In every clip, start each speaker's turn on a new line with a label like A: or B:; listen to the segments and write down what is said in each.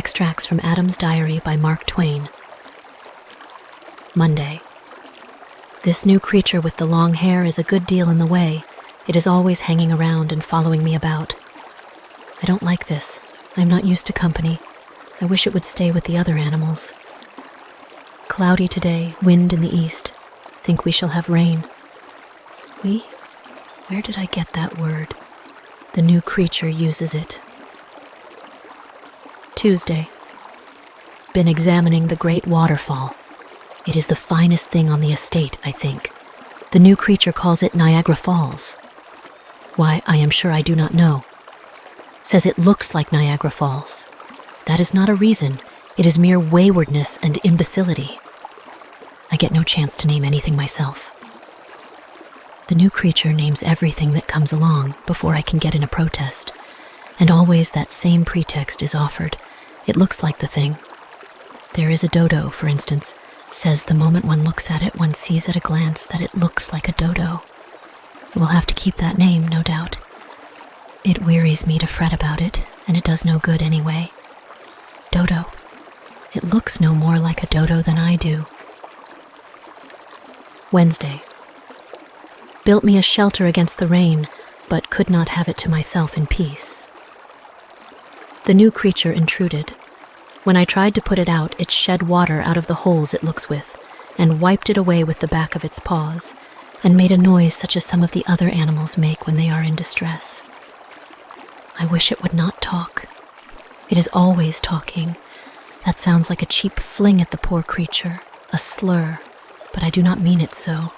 A: Extracts from Adam's Diary by Mark Twain. Monday. This new creature with the long hair is a good deal in the way. It is always hanging around and following me about. I don't like this. I'm not used to company. I wish it would stay with the other animals. Cloudy today, wind in the east. Think we shall have rain. We? Where did I get that word? The new creature uses it. Tuesday. Been examining the great waterfall. It is the finest thing on the estate, I think. The new creature calls it Niagara Falls. Why, I am sure I do not know. Says it looks like Niagara Falls. That is not a reason. It is mere waywardness and imbecility. I get no chance to name anything myself. The new creature names everything that comes along before I can get in a protest, and always that same pretext is offered. It looks like the thing. There is a dodo, for instance. Says the moment one looks at it, one sees at a glance that it looks like a dodo. It will have to keep that name, no doubt. It wearies me to fret about it, and it does no good anyway. Dodo. It looks no more like a dodo than I do. Wednesday. Built me a shelter against the rain, but could not have it to myself in peace. The new creature intruded. When I tried to put it out, it shed water out of the holes it looks with, and wiped it away with the back of its paws, and made a noise such as some of the other animals make when they are in distress. I wish it would not talk. It is always talking. That sounds like a cheap fling at the poor creature, a slur, but I do not mean it so.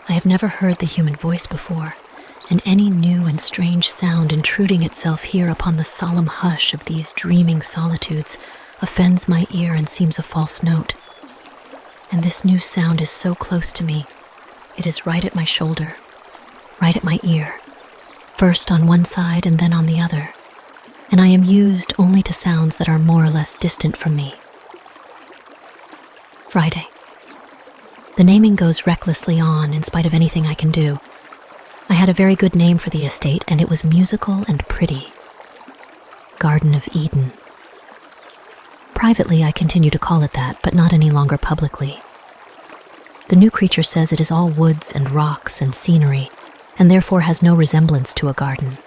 A: I have never heard the human voice before, and any new and strange sound intruding itself here upon the solemn hush of these dreaming solitudes offends my ear and seems a false note. And this new sound is so close to me. It is right at my shoulder, right at my ear, first on one side and then on the other, and I am used only to sounds that are more or less distant from me. Friday. The naming goes recklessly on in spite of anything I can do. I had a very good name for the estate, and it was musical and pretty. Garden of Eden. Privately, I continue to call it that, but not any longer publicly. The new creature says it is all woods and rocks and scenery, and therefore has no resemblance to a garden.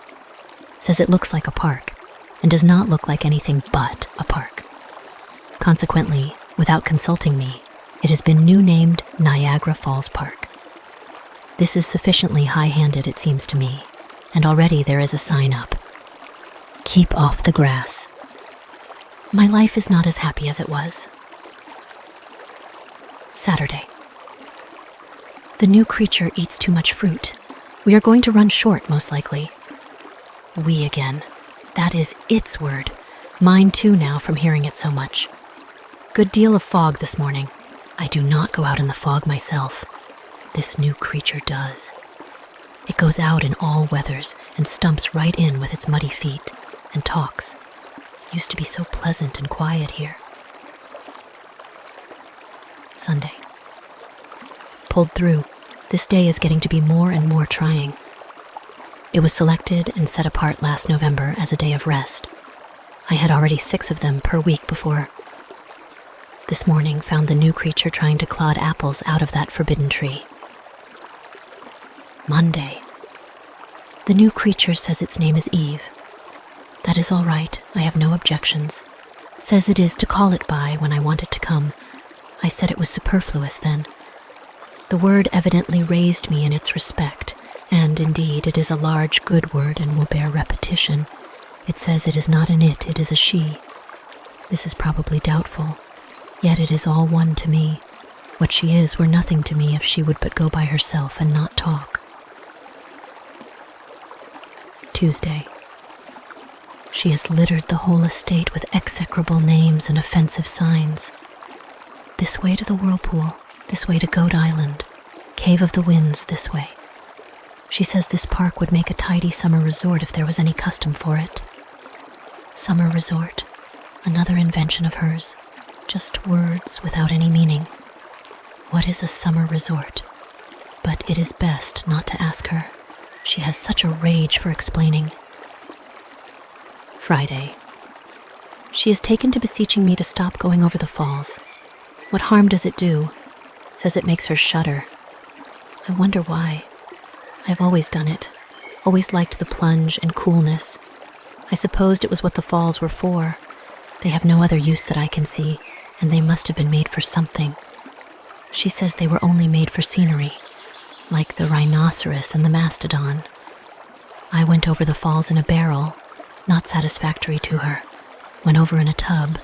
A: Says it looks like a park, and does not look like anything but a park. Consequently, without consulting me, it has been new named Niagara Falls Park. This is sufficiently high-handed, it seems to me, and already there is a sign up. Keep off the grass. My life is not as happy as it was. Saturday. The new creature eats too much fruit. We are going to run short, most likely. We again. That is its word. Mine too now from hearing it so much. Good deal of fog this morning. I do not go out in the fog myself. This new creature does. It goes out in all weathers and stumps right in with its muddy feet and talks. It used to be so pleasant and quiet here. Sunday. Pulled through. This day is getting to be more and more trying. It was selected and set apart last November as a day of rest. I had already 6 of them per week before. This morning found the new creature trying to clod apples out of that forbidden tree. Monday. The new creature says its name is Eve. That is all right, I have no objections. Says it is to call it by when I want it to come. I said it was superfluous then. The word evidently raised me in its respect, and indeed it is a large good word and will bear repetition. It says it is not an it, it is a she. This is probably doubtful, yet it is all one to me. What she is were nothing to me if she would but go by herself and not talk. Tuesday. She has littered the whole estate with execrable names and offensive signs. This way to the whirlpool, this way to Goat Island, Cave of the Winds this way. She says this park would make a tidy summer resort if there was any custom for it. Summer resort, another invention of hers, just words without any meaning. What is a summer resort? But it is best not to ask her. She has such a rage for explaining. Friday. She has taken to beseeching me to stop going over the falls. What harm does it do? Says it makes her shudder. I wonder why. I've always done it, always liked the plunge and coolness. I supposed it was what the falls were for. They have no other use that I can see, and they must have been made for something. She says they were only made for scenery, like the rhinoceros and the mastodon. I went over the falls in a barrel, not satisfactory to her. Went over in a tub,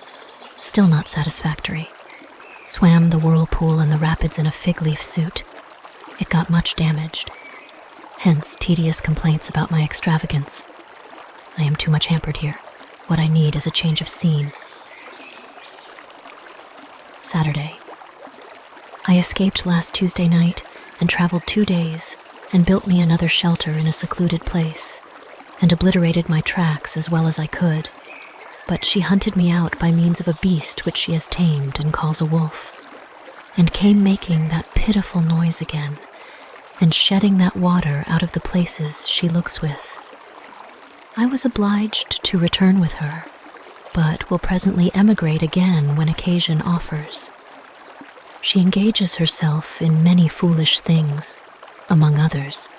A: still not satisfactory. Swam the whirlpool and the rapids in a fig leaf suit. It got much damaged. Hence, tedious complaints about my extravagance. I am too much hampered here. What I need is a change of scene. Saturday. I escaped last Tuesday night and traveled 2 days and built me another shelter in a secluded place and obliterated my tracks as well as I could. But she hunted me out by means of a beast which she has tamed and calls a wolf, and came making that pitiful noise again, and shedding that water out of the places she looks with. I was obliged to return with her, but will presently emigrate again when occasion offers. She engages herself in many foolish things, among others,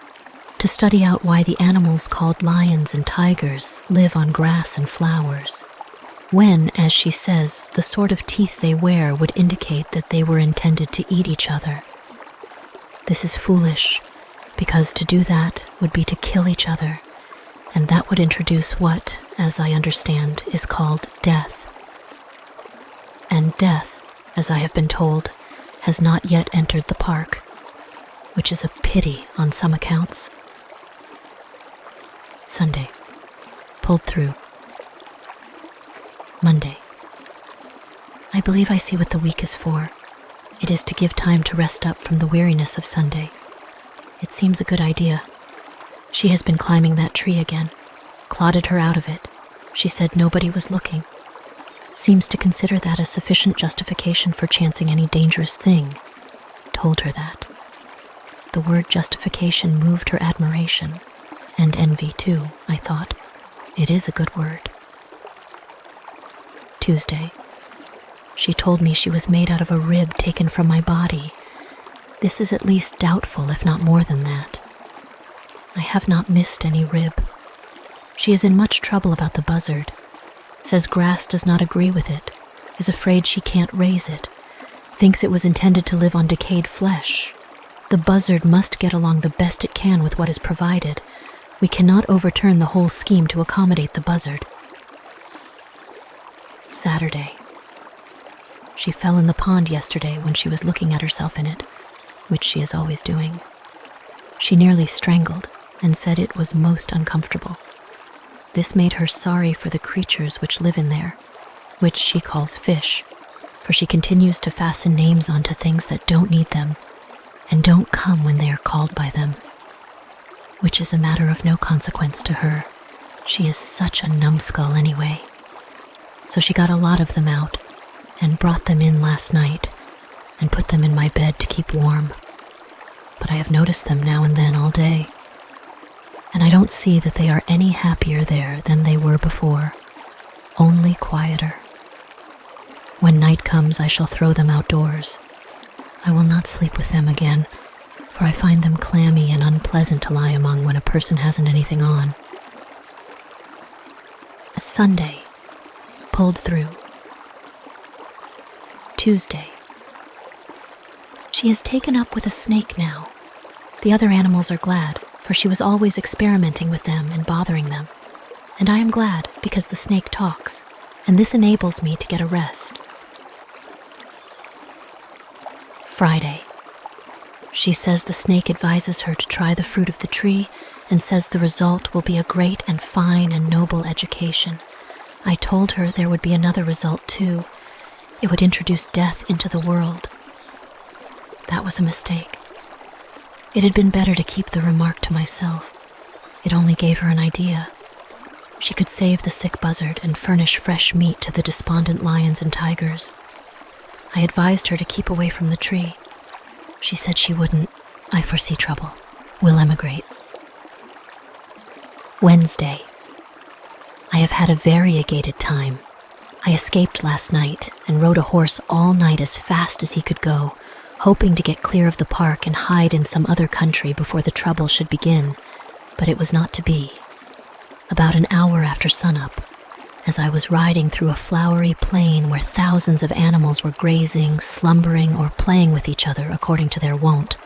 A: to study out why the animals called lions and tigers live on grass and flowers, when, as she says, the sort of teeth they wear would indicate that they were intended to eat each other. This is foolish, because to do that would be to kill each other, and that would introduce what, as I understand, is called death. And death, as I have been told, has not yet entered the park, which is a pity on some accounts. Sunday. Pulled through. Monday. I believe I see what the week is for. It is to give time to rest up from the weariness of Sunday. It seems a good idea. She has been climbing that tree again. Clodded her out of it. She said nobody was looking. Seems to consider that a sufficient justification for chancing any dangerous thing. Told her that. The word justification moved her admiration. And envy too, I thought. It is a good word. Tuesday. She told me she was made out of a rib taken from my body. This is at least doubtful, if not more than that. I have not missed any rib. She is in much trouble about the buzzard. Says grass does not agree with it, is afraid she can't raise it, thinks it was intended to live on decayed flesh. The buzzard must get along the best it can with what is provided. We cannot overturn the whole scheme to accommodate the buzzard. Saturday. She fell in the pond yesterday when she was looking at herself in it, which she is always doing. She nearly strangled and said it was most uncomfortable. This made her sorry for the creatures which live in there, which she calls fish, for she continues to fasten names onto things that don't need them and don't come when they are called by them, which is a matter of no consequence to her. She is such a numbskull anyway. So she got a lot of them out and brought them in last night and put them in my bed to keep warm. But I have noticed them now and then all day, and I don't see that they are any happier there than they were before, only quieter. When night comes, I shall throw them outdoors. I will not sleep with them again, for I find them clammy and unpleasant to lie among when a person hasn't anything on. A Sunday. Pulled through. Tuesday. She has taken up with a snake now. The other animals are glad, for she was always experimenting with them and bothering them. And I am glad because the snake talks, and this enables me to get a rest. Friday. She says the snake advises her to try the fruit of the tree and says the result will be a great and fine and noble education. I told her there would be another result too. It would introduce death into the world. That was a mistake. It had been better to keep the remark to myself. It only gave her an idea. She could save the sick buzzard and furnish fresh meat to the despondent lions and tigers. I advised her to keep away from the tree. She said she wouldn't. I foresee trouble. We'll emigrate. Wednesday. I have had a variegated time. I escaped last night and rode a horse all night as fast as he could go, hoping to get clear of the park and hide in some other country before the trouble should begin, but it was not to be. About an hour after sunup, as I was riding through a flowery plain where thousands of animals were grazing, slumbering, or playing with each other according to their wont,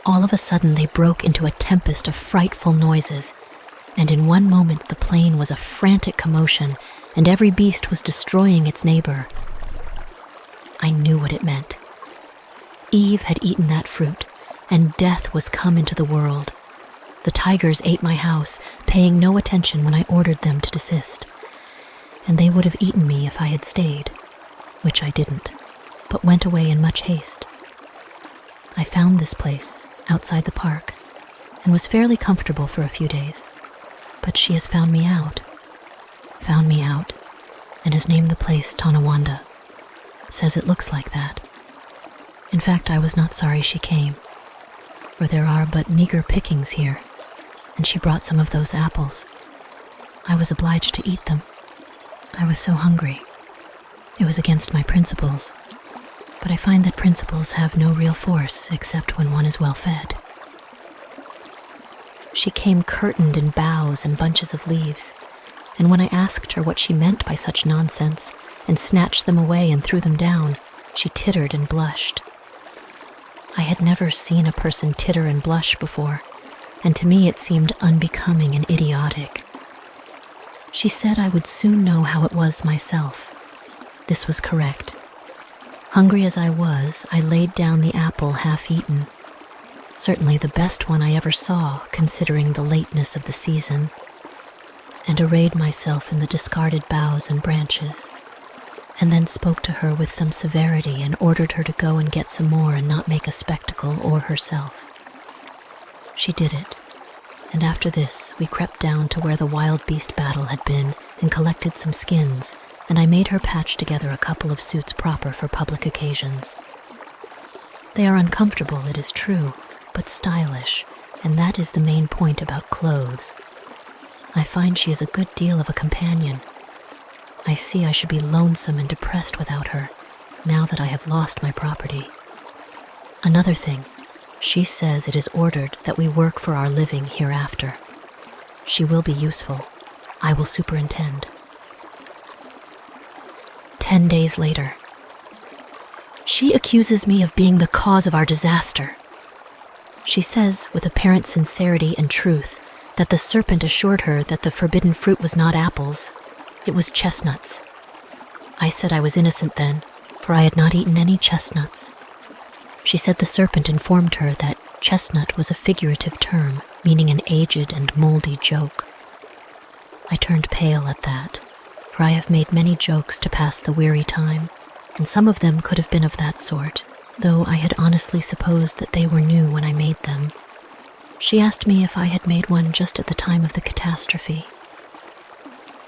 A: all of a sudden they broke into a tempest of frightful noises, and in one moment the plain was a frantic commotion, and every beast was destroying its neighbor. I knew what it meant. Eve had eaten that fruit, and death was come into the world. The tigers ate my house, paying no attention when I ordered them to desist. And they would have eaten me if I had stayed, which I didn't, but went away in much haste. I found this place outside the park and was fairly comfortable for a few days, but she has found me out, and has named the place Tonawanda. Says it looks like that. In fact, I was not sorry she came, for there are but meager pickings here, and she brought some of those apples. I was obliged to eat them. I was so hungry. It was against my principles, but I find that principles have no real force except when one is well fed. She came curtained in boughs and bunches of leaves, and when I asked her what she meant by such nonsense and snatched them away and threw them down, she tittered and blushed. I had never seen a person titter and blush before, and to me it seemed unbecoming and idiotic. She said I would soon know how it was myself. This was correct. Hungry as I was, I laid down the apple half-eaten. Certainly the best one I ever saw, considering the lateness of the season, and arrayed myself in the discarded boughs and branches, and then spoke to her with some severity and ordered her to go and get some more and not make a spectacle or herself. She did it, and after this we crept down to where the wild beast battle had been and collected some skins, and I made her patch together a couple of suits proper for public occasions. They are uncomfortable, it is true, but stylish, and that is the main point about clothes. I find she is a good deal of a companion. I see I should be lonesome and depressed without her, now that I have lost my property. Another thing, she says it is ordered that we work for our living hereafter. She will be useful. I will superintend. 10 days later. She accuses me of being the cause of our disaster. She says, with apparent sincerity and truth, that the serpent assured her that the forbidden fruit was not apples, it was chestnuts. I said I was innocent then, for I had not eaten any chestnuts. She said the serpent informed her that chestnut was a figurative term, meaning an aged and moldy joke. I turned pale at that, for I have made many jokes to pass the weary time, and some of them could have been of that sort, though I had honestly supposed that they were new when I made them. She asked me if I had made one just at the time of the catastrophe.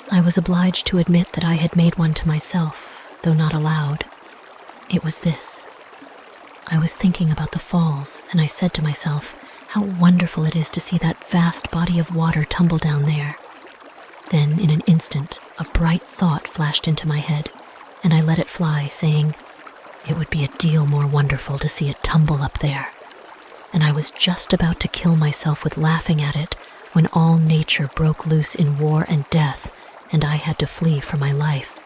A: I was obliged to admit that I had made one to myself, though not aloud. It was this. I was thinking about the falls, and I said to myself, how wonderful it is to see that vast body of water tumble down there. Then, in an instant, a bright thought flashed into my head, and I let it fly, saying, it would be a deal more wonderful to see it tumble up there. And I was just about to kill myself with laughing at it when all nature broke loose in war and death, and I had to flee for my life.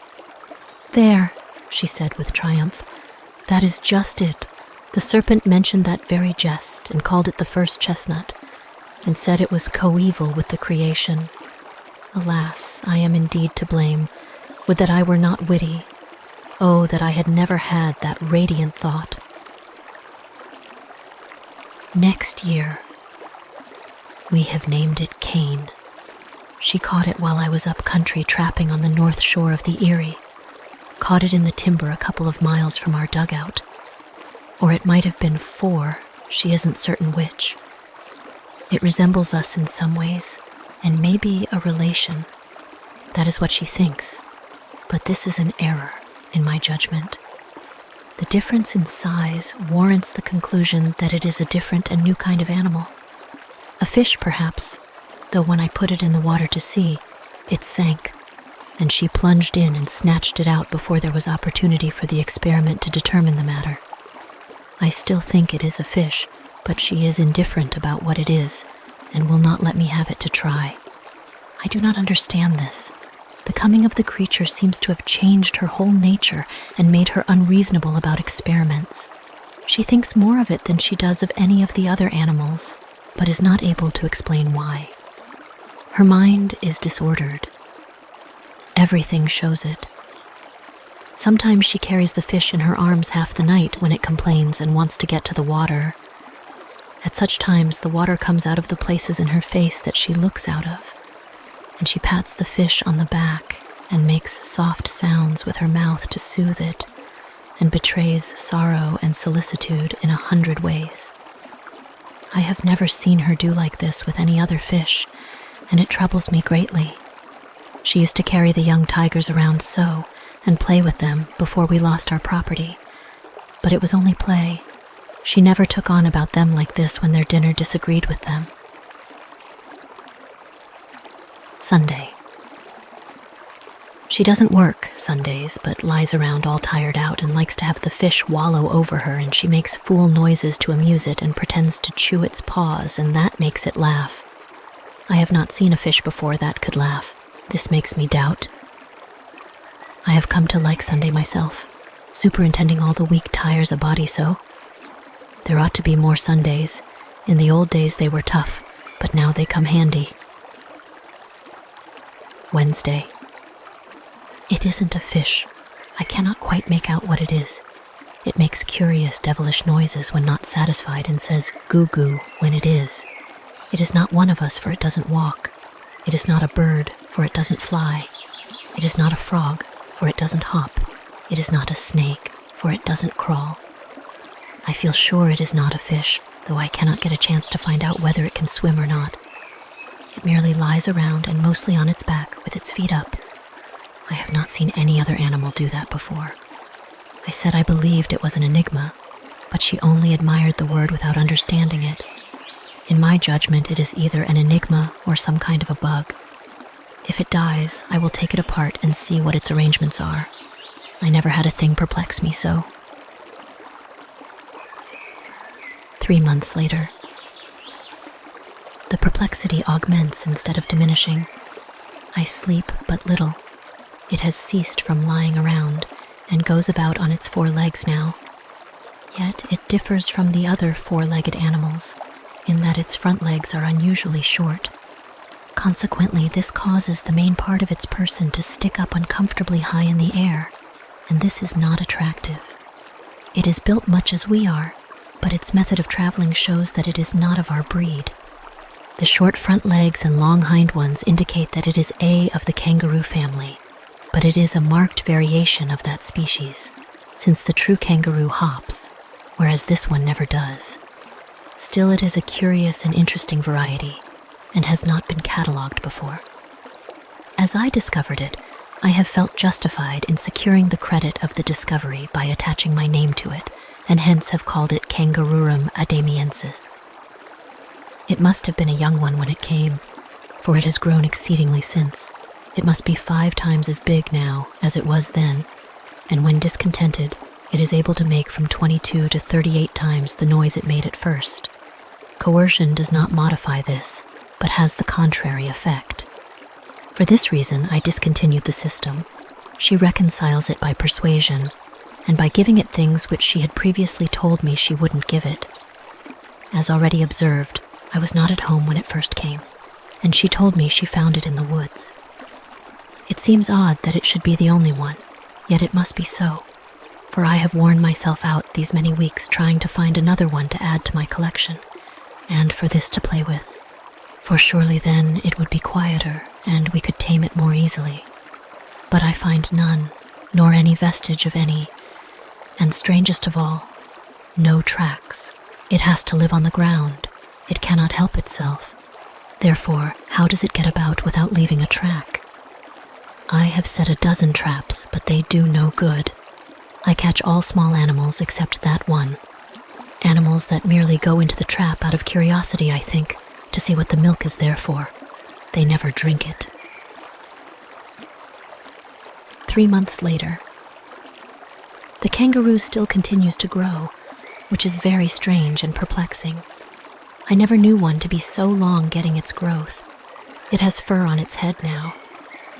A: There, she said with triumph, that is just it. The serpent mentioned that very jest and called it the first chestnut, and said it was coeval with the creation. Alas, I am indeed to blame. Would that I were not witty. Oh, that I had never had that radiant thought. Next year. We have named it Cain. She caught it while I was up country trapping on the north shore of the Erie. Caught it in the timber a couple of miles from our dugout. Or it might have been 4, she isn't certain which. It resembles us in some ways, and may be a relation. That is what she thinks, but this is an error, in my judgment. The difference in size warrants the conclusion that it is a different and new kind of animal. A fish, perhaps, though when I put it in the water to see, it sank. and she plunged in and snatched it out before there was opportunity for the experiment to determine the matter. I still think it is a fish, but she is indifferent about what it is and will not let me have it to try. I do not understand this. The coming of the creature seems to have changed her whole nature and made her unreasonable about experiments. She thinks more of it than she does of any of the other animals, but is not able to explain why. Her mind is disordered. Everything shows it. Sometimes she carries the fish in her arms half the night when it complains and wants to get to the water. At such times, the water comes out of the places in her face that she looks out of, and she pats the fish on the back and makes soft sounds with her mouth to soothe it, and betrays sorrow and solicitude in 100 ways. I have never seen her do like this with any other fish, and it troubles me greatly. She used to carry the young tigers around so, and play with them before we lost our property. But it was only play. She never took on about them like this when their dinner disagreed with them. Sunday. She doesn't work Sundays, but lies around all tired out and likes to have the fish wallow over her, and she makes fool noises to amuse it and pretends to chew its paws, and that makes it laugh. I have not seen a fish before that could laugh. This makes me doubt. I have come to like Sunday myself, superintending all the weak tires a body so. There ought to be more Sundays. In the old days they were tough, but now they come handy. Wednesday. It isn't a fish. I cannot quite make out what it is. It makes curious devilish noises when not satisfied and says goo-goo when it is. It is not one of us, for it doesn't walk. It is not a bird, for it doesn't fly. It is not a frog, for it doesn't hop. It is not a snake, for it doesn't crawl. I feel sure it is not a fish, though I cannot get a chance to find out whether it can swim or not. It merely lies around and mostly on its back with its feet up. I have not seen any other animal do that before. I said I believed it was an enigma, but she only admired the word without understanding it. In my judgment, it is either an enigma or some kind of a bug. If it dies, I will take it apart and see what its arrangements are. I never had a thing perplex me so. 3 months later. The perplexity augments instead of diminishing. I sleep but little. It has ceased from lying around and goes about on its 4 legs now. Yet it differs from the other 4-legged animals in that its front legs are unusually short. Consequently, this causes the main part of its person to stick up uncomfortably high in the air, and this is not attractive. It is built much as we are, but its method of traveling shows that it is not of our breed. The short front legs and long hind ones indicate that it is of the kangaroo family, but it is a marked variation of that species, since the true kangaroo hops, whereas this one never does. Still, it is a curious and interesting variety, and has not been catalogued before. As I discovered it, I have felt justified in securing the credit of the discovery by attaching my name to it, and hence have called it Kangarurum adamiensis. It must have been a young one when it came, for it has grown exceedingly since. It must be 5 times as big now as it was then, and when discontented, it is able to make from 22 to 38 times the noise it made at first. Coercion does not modify this, but has the contrary effect. For this reason, I discontinued the system. She reconciles it by persuasion, and by giving it things which she had previously told me she wouldn't give it. As already observed, I was not at home when it first came, and she told me she found it in the woods. It seems odd that it should be the only one, yet it must be so, for I have worn myself out these many weeks trying to find another one to add to my collection, and for this to play with, for surely then it would be quieter, and we could tame it more easily. But I find none, nor any vestige of any, and strangest of all, no tracks. It has to live on the ground. It cannot help itself. Therefore, how does it get about without leaving a track? I have set a dozen traps, but they do no good. I catch all small animals except that one. Animals that merely go into the trap out of curiosity, I think, to see what the milk is there for. They never drink it. 3 months later. The kangaroo still continues to grow, which is very strange and perplexing. I never knew one to be so long getting its growth. It has fur on its head now.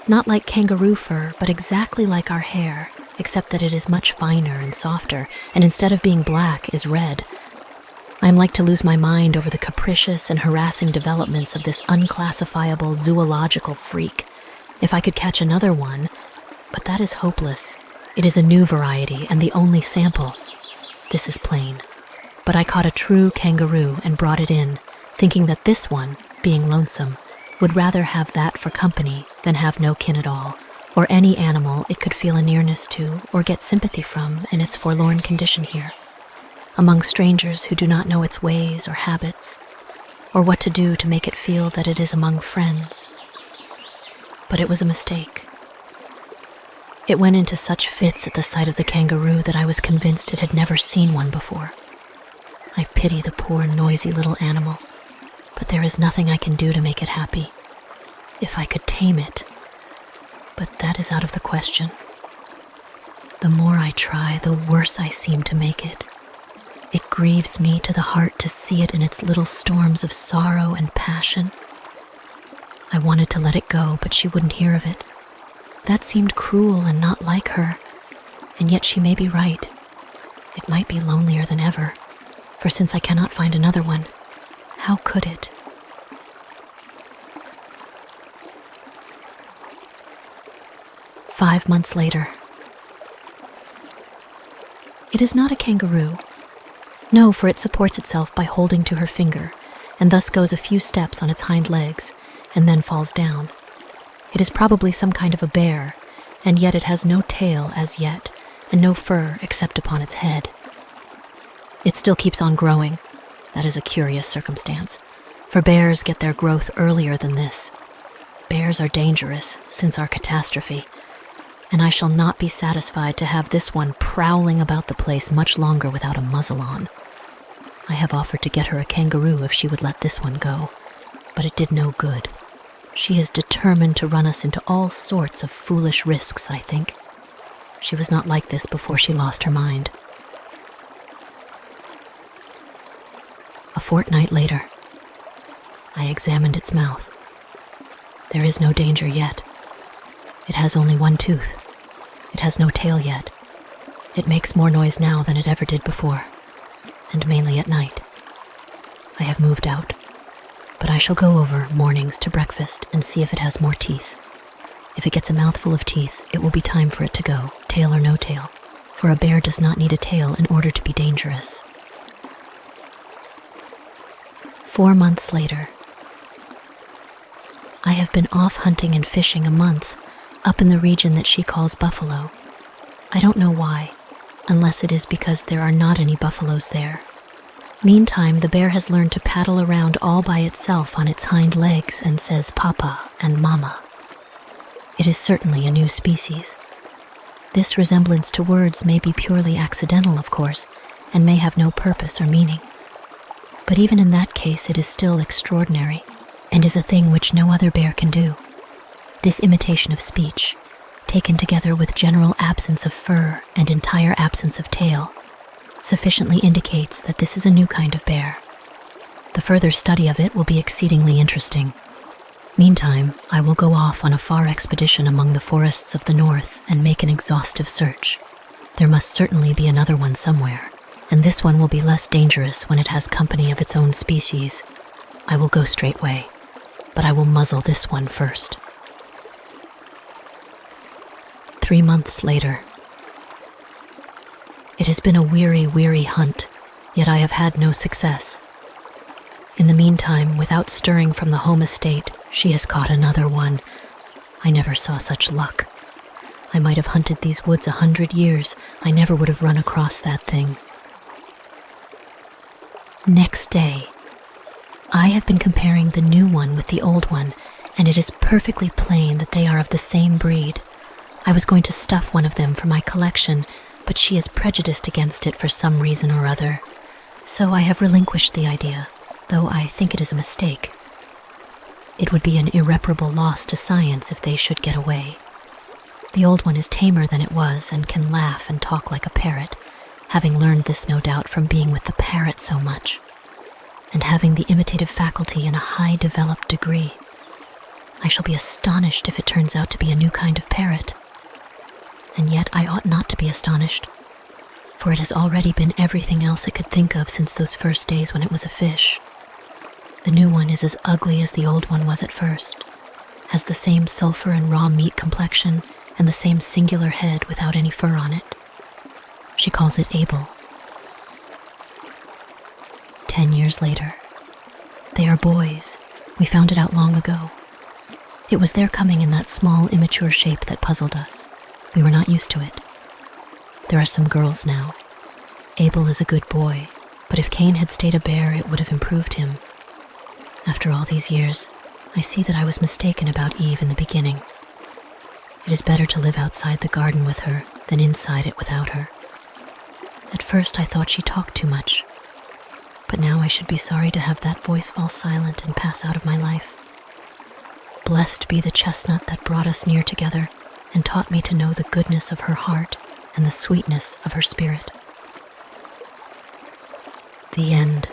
A: Not like kangaroo fur, but exactly like our hair, except that it is much finer and softer, and instead of being black, is red. I am like to lose my mind over the capricious and harassing developments of this unclassifiable zoological freak. If I could catch another one, but that is hopeless. It is a new variety and the only sample. This is plain. But I caught a true kangaroo and brought it in, thinking that this one, being lonesome, would rather have that for company than have no kin at all, or any animal it could feel a nearness to or get sympathy from in its forlorn condition here, among strangers who do not know its ways or habits, or what to do to make it feel that it is among friends. But it was a mistake. It went into such fits at the sight of the kangaroo that I was convinced it had never seen one before. I pity the poor, noisy little animal, but there is nothing I can do to make it happy. If I could tame it, but that is out of the question. The more I try, the worse I seem to make it. It grieves me to the heart to see it in its little storms of sorrow and passion. I wanted to let it go, but she wouldn't hear of it. That seemed cruel and not like her, and yet she may be right. It might be lonelier than ever, for since I cannot find another one, how could it? "5 months later. It is not a kangaroo. No, for it supports itself by holding to her finger, and thus goes a few steps on its hind legs, and then falls down. It is probably some kind of a bear, and yet it has no tail as yet, and no fur except upon its head. It still keeps on growing. That is a curious circumstance, for bears get their growth earlier than this. Bears are dangerous since our catastrophe, and I shall not be satisfied to have this one prowling about the place much longer without a muzzle on. I have offered to get her a kangaroo if she would let this one go, but it did no good. She is determined to run us into all sorts of foolish risks, I think. She was not like this before she lost her mind. A fortnight later, I examined its mouth. There is no danger yet. It has only one tooth. It has no tail yet. It makes more noise now than it ever did before, and mainly at night. I have moved out, but I shall go over mornings to breakfast and see if it has more teeth. If it gets a mouthful of teeth, it will be time for it to go, tail or no tail, for a bear does not need a tail in order to be dangerous. 4 months later. I have been off hunting and fishing a month, up in the region that she calls buffalo. I don't know why, unless it is because there are not any buffaloes there. Meantime, the bear has learned to paddle around all by itself on its hind legs and says papa and mama. It is certainly a new species. This resemblance to words may be purely accidental, of course, and may have no purpose or meaning. But even in that case, it is still extraordinary, and is a thing which no other bear can do. This imitation of speech, taken together with general absence of fur and entire absence of tail, sufficiently indicates that this is a new kind of bear. The further study of it will be exceedingly interesting. Meantime, I will go off on a far expedition among the forests of the north and make an exhaustive search. There must certainly be another one somewhere, and this one will be less dangerous when it has company of its own species. I will go straightway, but I will muzzle this one first. 3 months later. It has been a weary hunt, yet I have had no success. In the meantime, without stirring from the home estate, she has caught another one. I never saw such luck. I might have hunted these woods 100 years. I never would have run across that thing. Next day, I have been comparing the new one with the old one, and it is perfectly plain that they are of the same breed. I was going to stuff one of them for my collection, but she is prejudiced against it for some reason or other. So I have relinquished the idea, though I think it is a mistake. It would be an irreparable loss to science if they should get away. The old one is tamer than it was and can laugh and talk like a parrot, having learned this no doubt from being with the parrot so much, and having the imitative faculty in a high developed degree. I shall be astonished if it turns out to be a new kind of parrot. And yet I ought not to be astonished, for it has already been everything else it could think of since those first days when it was a fish. The new one is as ugly as the old one was at first, has the same sulfur and raw meat complexion and the same singular head without any fur on it. She calls it Abel. 10 years later. They are boys. We found it out long ago. It was their coming in that small, immature shape that puzzled us. We were not used to it. There are some girls now. Abel is a good boy, but if Cain had stayed a bear, it would have improved him. After all these years, I see that I was mistaken about Eve in the beginning. It is better to live outside the garden with her than inside it without her. At first I thought she talked too much, but now I should be sorry to have that voice fall silent and pass out of my life. Blessed be the chestnut that brought us near together and taught me to know the goodness of her heart and the sweetness of her spirit. The end.